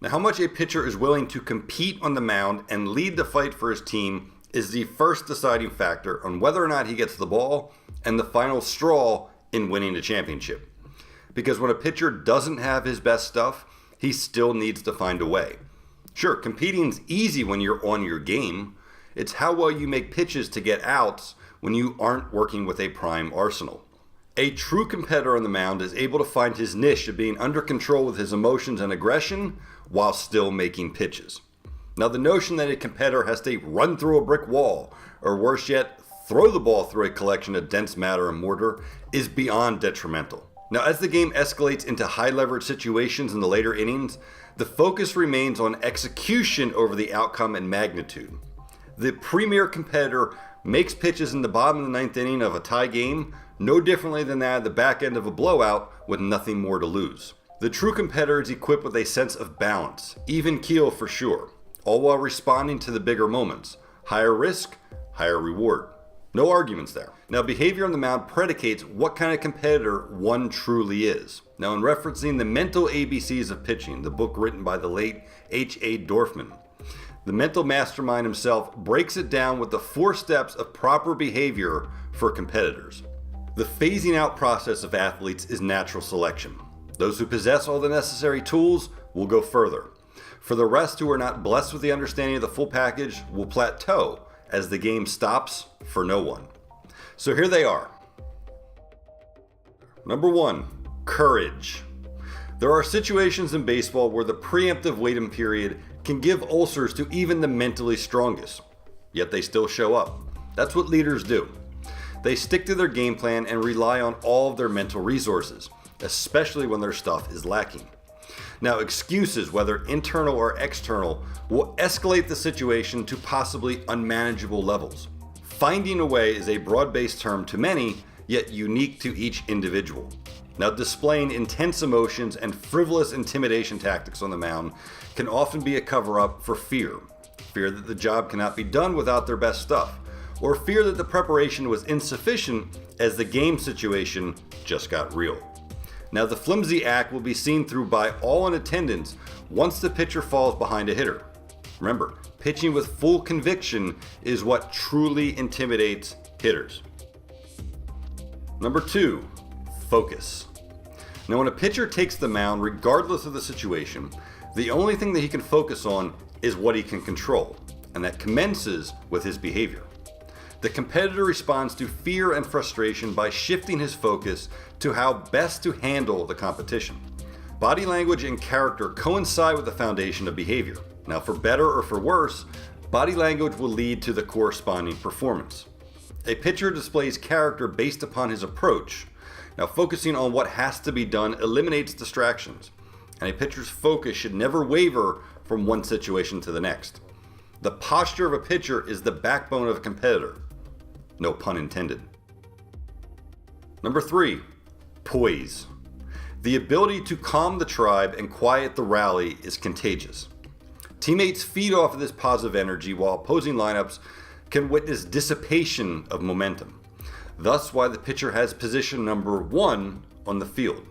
Now, how much a pitcher is willing to compete on the mound and lead the fight for his team is the first deciding factor on whether or not he gets the ball and the final straw in winning the championship. Because when a pitcher doesn't have his best stuff, he still needs to find a way. Sure, competing's easy when you're on your game. It's how well you make pitches to get outs when you aren't working with a prime arsenal. A true competitor on the mound is able to find his niche of being under control with his emotions and aggression while still making pitches. Now, the notion that a competitor has to run through a brick wall, or worse yet, throw the ball through a collection of dense matter and mortar, is beyond detrimental. Now, as the game escalates into high leverage situations in the later innings, the focus remains on execution over the outcome and magnitude. The premier competitor makes pitches in the bottom of the ninth inning of a tie game no differently than that at the back end of a blowout with nothing more to lose. The true competitor is equipped with a sense of balance, even keel for sure, all while responding to the bigger moments. Higher risk, higher reward. No arguments there. Now, behavior on the mound predicates what kind of competitor one truly is. Now, in referencing the mental ABCs of pitching, the book written by the late H.A. Dorfman, the mental mastermind himself breaks it down with the 4 steps of proper behavior for competitors. The phasing out process of athletes is natural selection. Those who possess all the necessary tools will go further. For the rest who are not blessed with the understanding of the full package will plateau as the game stops for no one. So here they are. Number 1, courage. There are situations in baseball where the preemptive waiting period can give ulcers to even the mentally strongest, yet they still show up. That's what leaders do. They stick to their game plan and rely on all of their mental resources, especially when their stuff is lacking. Now, excuses, whether internal or external, will escalate the situation to possibly unmanageable levels. Finding a way is a broad-based term to many, yet unique to each individual. Now, displaying intense emotions and frivolous intimidation tactics on the mound can often be a cover-up for fear. Fear that the job cannot be done without their best stuff, or fear that the preparation was insufficient as the game situation just got real. Now, the flimsy act will be seen through by all in attendance once the pitcher falls behind a hitter. Remember, pitching with full conviction is what truly intimidates hitters. Number 2, focus. Now, when a pitcher takes the mound, regardless of the situation, the only thing that he can focus on is what he can control, and that commences with his behavior. The competitor responds to fear and frustration by shifting his focus to how best to handle the competition. Body language and character coincide with the foundation of behavior. Now, for better or for worse, body language will lead to the corresponding performance. A pitcher displays character based upon his approach. Now, focusing on what has to be done eliminates distractions, and a pitcher's focus should never waver from one situation to the next. The posture of a pitcher is the backbone of a competitor. No pun intended. Number 3, poise. The ability to calm the tribe and quiet the rally is contagious. Teammates feed off of this positive energy while opposing lineups can witness dissipation of momentum. Thus why the pitcher has position number 1 on the field.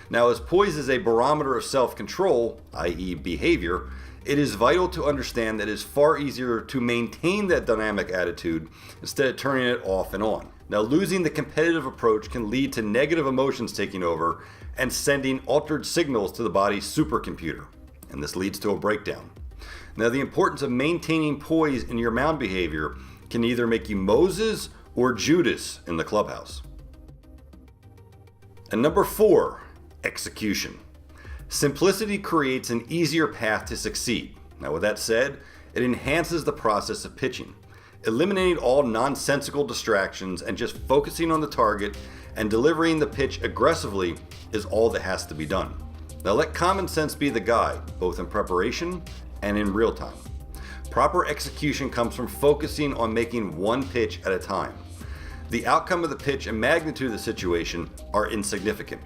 Now, as poise is a barometer of self-control, i.e. behavior, it is vital to understand that it is far easier to maintain that dynamic attitude instead of turning it off and on. Now, losing the competitive approach can lead to negative emotions taking over and sending altered signals to the body's supercomputer, and this leads to a breakdown. Now, the importance of maintaining poise in your mound behavior can either make you Moses or Judas in the clubhouse. And number 4, execution. Simplicity creates an easier path to succeed. Now, with that said, it enhances the process of pitching. Eliminating all nonsensical distractions and just focusing on the target and delivering the pitch aggressively is all that has to be done. Now, let common sense be the guide, both in preparation and in real time. Proper execution comes from focusing on making one pitch at a time. The outcome of the pitch and magnitude of the situation are insignificant.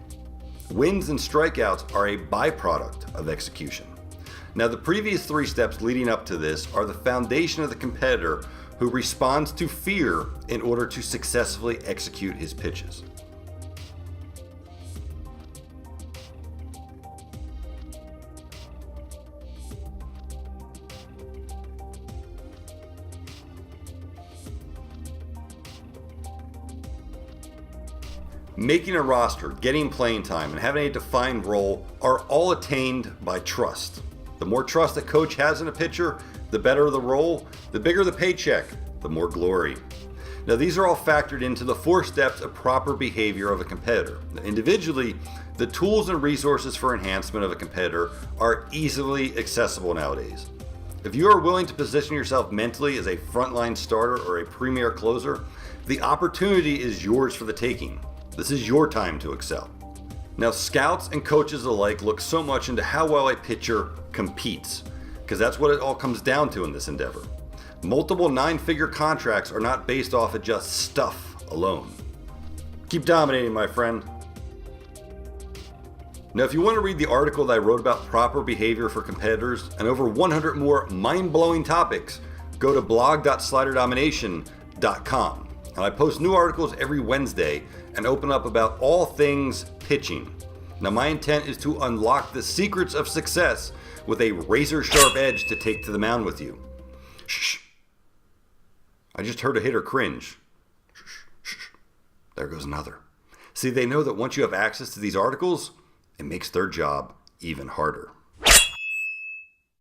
Wins and strikeouts are a byproduct of execution. Now, the previous 3 steps leading up to this are the foundation of the competitor who responds to fear in order to successfully execute his pitches. Making a roster, getting playing time, and having a defined role are all attained by trust. The more trust a coach has in a pitcher, the better the role, the bigger the paycheck, the more glory. Now, these are all factored into the 4 steps of proper behavior of a competitor. Now, individually, the tools and resources for enhancement of a competitor are easily accessible nowadays. If you are willing to position yourself mentally as a frontline starter or a premier closer, the opportunity is yours for the taking. This is your time to excel. Now, scouts and coaches alike look so much into how well a pitcher competes, because that's what it all comes down to in this endeavor. Multiple 9-figure contracts are not based off of just stuff alone. Keep dominating, my friend. Now, if you want to read the article that I wrote about proper behavior for competitors and over 100 more mind-blowing topics, go to blog.sliderdomination.com. And I post new articles every Wednesday and open up about all things pitching. Now, my intent is to unlock the secrets of success with a razor-sharp edge to take to the mound with you. Shh. I just heard a hitter cringe. Shh. There goes another. See, they know that once you have access to these articles, it makes their job even harder.